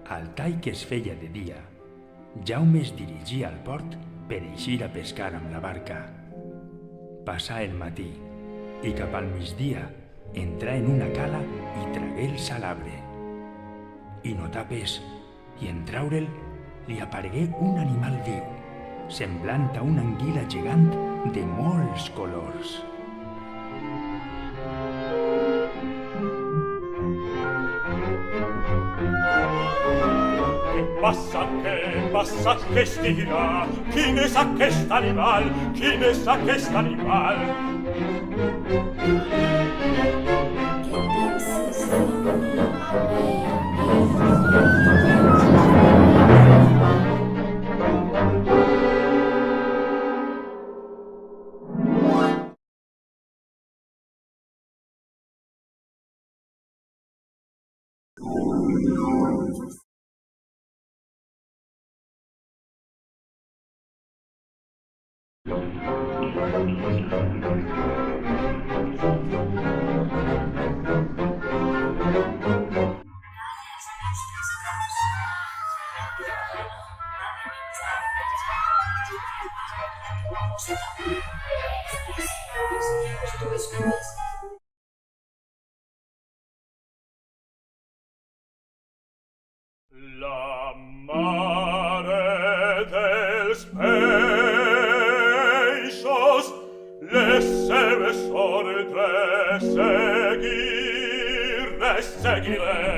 Al tall que es feia de dia, Jaume es dirigia al port per eixir a pescar amb la barca. Passà el matí i cap al migdia entrà en una cala i tragué el salabre. I notà pes, i en traure'l li aparegué un animal viu, semblant a una anguila gegant de molts colors. Què passa, que es dirà? Quin és aquest animal? Quin és aquest animal? Què penses de mi? La mare dels peixos, les seves ordres seguiré.